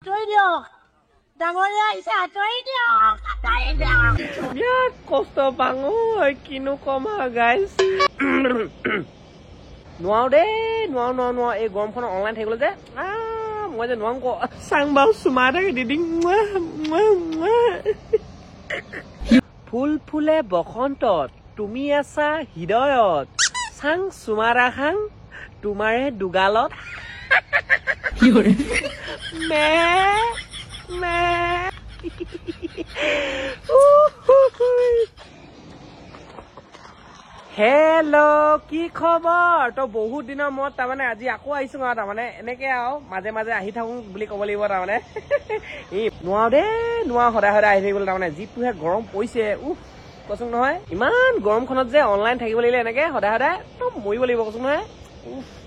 আঁতৰি দিয়ক ডাঙৰীয়া আহিছে আঁতৰি দিয়ক বিৰাট কষ্ট পাওঁ কিনো কম গাইজ নোৱাৰো দেই নোৱাৰো এই গৰমখনত অনলাইন থাকিবলৈ যে মই যে নোৱাৰো ক চাং বাৰু চুমা এটাকে দি দিম ফুল ফুলে বসন্তত তুমি আছা হৃদয়ত চাং চুমাৰা খাং তোমাৰে দুগালত মে মে হেল্ল' কি খবৰ তই বহুত দিনৰ মূৰত তাৰমানে আজি আকৌ আহিছো আৰু তাৰমানে এনেকে আৰু মাজে মাজে আহি থাকো বুলি ক'ব লাগিব তাৰমানে নোৱাৰো দেই নোৱাৰো সদায় সদায় আহি থাকিবলৈ তাৰমানে যিটোহে গৰম পৰিছে কচোন নহয় ইমান গৰমখনত যে অনলাইন থাকিব লাগিলে এনেকে সদায় সদায় তই মৰিব লাগিব কচোন নহয়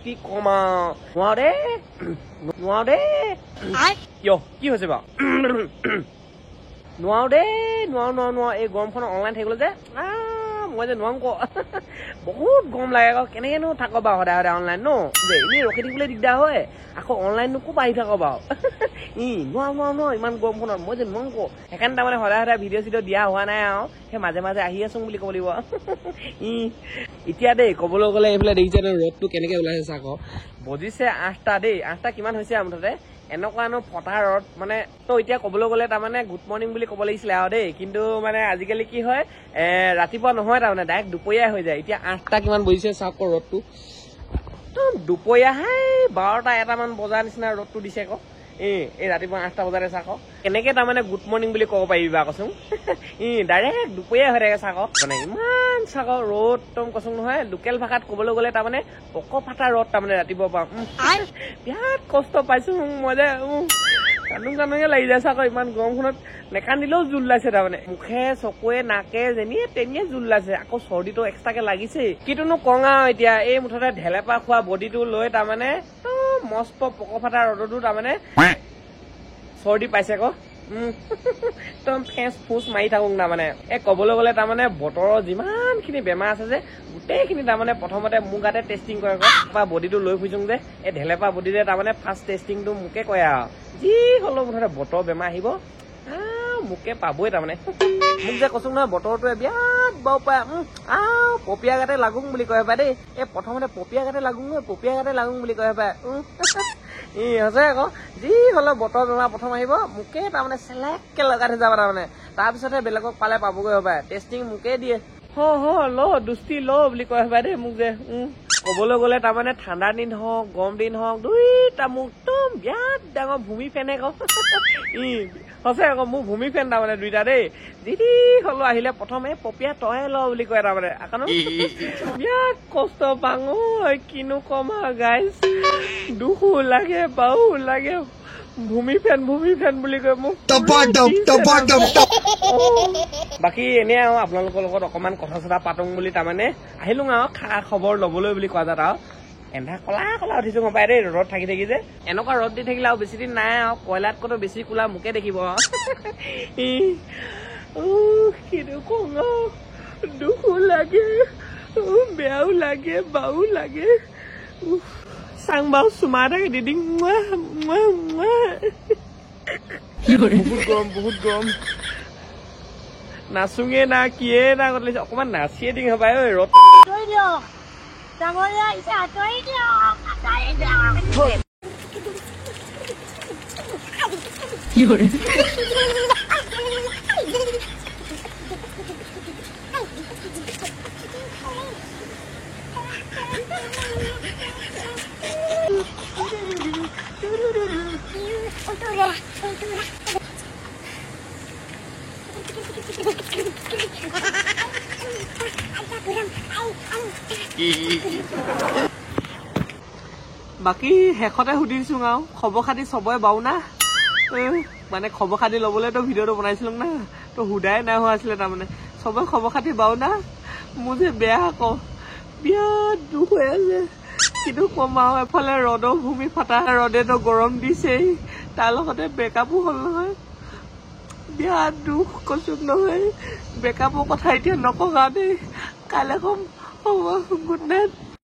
কি কম আৰু নোৱাৰো দেই কিয় কি হৈছে বাৰু নোৱাৰো দেই নোৱাৰো এই গৰমখনত অনলাইন থাকিবলৈ যে মই যে নোৱাৰো ক বহুত গৰম লাগে আকৌ কেনেকেনো থাক বাৰু সদায় সদায় অনলাইন ন যে এনেই ৰখি থাকিবলৈ দিগদাৰ হয় আকৌ অনলাইননো ক'ৰ আহি থাক বাৰু নোৱাৰো ইমান গৰমখনত মই যে নোৱাৰো ক সেইকাৰণে তাৰমানে সদায় সদায় ভিডিঅ' চিডিঅ' দিয়া হোৱা নাই আৰু সেই মাজে মাজে আহি আছো বুলি ক'ব লাগিব এতিয়া দেই ক'বলৈ গ'লে এইফালে দেখিছে ৰ'দটো কেনেকে ওলাইছে চাক বজিছে 8টা দেই 8টা কিমান হৈছে মুঠতে এনেকুৱানো ফটা ৰদ মানে তো এতিয়া ক'বলৈ গ'লে তাৰমানে গুড মৰ্ণিং বুলি ক'ব লাগিছিলে আৰু দেই কিন্তু মানে আজিকালি কি হয় ৰাতিপুৱা নহয় তাৰমানে ডাইৰেক্ট দুপৰীয়া হৈ যায় এতিয়া 8টা কিমান বজিছে চাওক ৰদটো দুপৰীয়া 12টা 1টামান বজাৰ নিচিনা ৰদটো দিছে আকৌ এই ৰাতিপুৱা 8টা বজাতে চাক কেনেকে তাৰমানে গুড মৰ্ণিং বুলি ক'ব পাৰিবা কচোন ডাইৰেক্ট দুপৰীয়া হৈ থাকে চাক মানে ইমান চাক ৰ'দ তম কচোন নহয় লোকেল ভাষাত ক'বলৈ গ'লে তাৰমানে পক ফাটা ৰ'দ তাৰমানে ৰাতিপুৱা পৰা বিৰাট কষ্ট পাইছো মই যে কানুঙে লাগি যায় চাক ইমান গৰমখনত নেকান্দিলেও জোল লাগিছে তাৰমানে মুখে চকুৱে নাকে যেনিয়ে তেনিয়ে জোল লাগিছে আকৌ চৰ্দিটো এক্সট্ৰাকে লাগিছে কিটোনো কওঁ আৰু এতিয়া এই মুঠতে ঢেলেপা খোৱা বডিটো লৈ তাৰমানে মস্ত পক ফাটা ৰ'দতো তাৰমানে চৰ্দি পাইছে আকৌ একদম ফেঁচ ফুচ মাৰি থাকো তাৰমানে ক'বলৈ গ'লে তাৰমানে বতৰৰ যিমানখিনি বেমাৰ আছে যে গোটেইখিনি তাৰমানে প্ৰথমতে মোৰ গাতে টেষ্টিং কৰে বা বডিটো লৈ ফুৰিছো যে এই ঢেলেপা বডিৰে তাৰমানে ফাৰ্ষ্ট টেষ্টিংটো মোকে কয় আৰু যি হ'লেও মুঠতে বতৰ বেমাৰ আহিব মোকে পাবই তাৰমানে মোক যে কৈছো নহয় বতৰটোৱে বিৰাট বাৰু পায় পপিয়া গাতে লাগুং বুলি কয় পাই দেই প্ৰথমতে পপিয়া গাতে লাগুং বুলি কয় পাই হৈছে আকৌ যি হ'লেও বতৰ বেমাৰ প্ৰথম আহিব মোকে তাৰমানে চেলেককে লগাই থৈ যাব তাৰমানে তাৰপিছতহে বেলেগক পালে পাবগৈ হবাই টেষ্টিং মোকে দিয়ে ল দুষ্টি ল বুলি কয় হবাই দেই মোক যে ক'বলৈ গ'লে তাৰমানে ঠাণ্ডা দিন হওক গৰম দিন হওক দুইটা মোক একদম বিৰাট ডাঙৰ ভূমি ফেনে আকৌ সঁচা আকৌ মোৰ ভূমি ফেন তাৰমানে দুইটা দেই যি হ'লেও আহিলে প্ৰথমে পপিয়া তয়ে ল বুলি কয় তাৰমানে বিৰাট কষ্ট পাওঁ কিনো কম গাইজ দুখো লাগে বাও লাগে ভূমি ফেন বুলি কয় মোক বাকী এনে আৰু আপোনালোকৰ লগত অকমান কথা চথা পাতোং বুলি তাৰমানে আহিলো আৰু খা খবৰ লবলৈ বুলি কোৱা যাত আৰু এন্ধা কলা উঠিছো গম পাই দেই ৰ'দ থাকি যে এনেকুৱা ৰ'দ দি থাকিলে আৰু বেছি দিন নাই আৰু কয়লাতকৈতো বেছি কোলা মোকে দেখিব কিনো কওঁ দুখো লাগে বেয়াও লাগে বাও লাগে চাং বাৰু চুমা এটাকে দি দিম বহুত গৰম নাচোঙে না কিয়ে না কৰিছে অকমান নাচিয়ে দিম হবাই ৰ'দ আঁতৰি দিয়ক ডাঙৰীয়া আহিছে আঁতৰি বাকী শেষতে সুধিছো আৰু খবৰ খাতি চবৰে বাৰু না মানে খবৰ খাতি ল'বলৈতো ভিডিঅ'টো বনাইছিলো না তো সুধাই নাই হোৱা আছিলে তাৰমানে চবৰে খবৰ খাতি বাৰু না মোৰ যে বেয়া আকৌ বিৰাট দুখ হৈ আছে কিন্তু কম আৰু এফালে ৰ'দৰ ভূমি ফাটা ৰ'দেতো গৰম দিছেই তাৰ লগতে ব্ৰেকআপো হ'ল নহয় বিৰাট দুখ কৈছো নহয় ব্ৰেকআপৰ কথা এতিয়া নকওঁ দেই কাইলৈ কম হ'ব গুড নাইট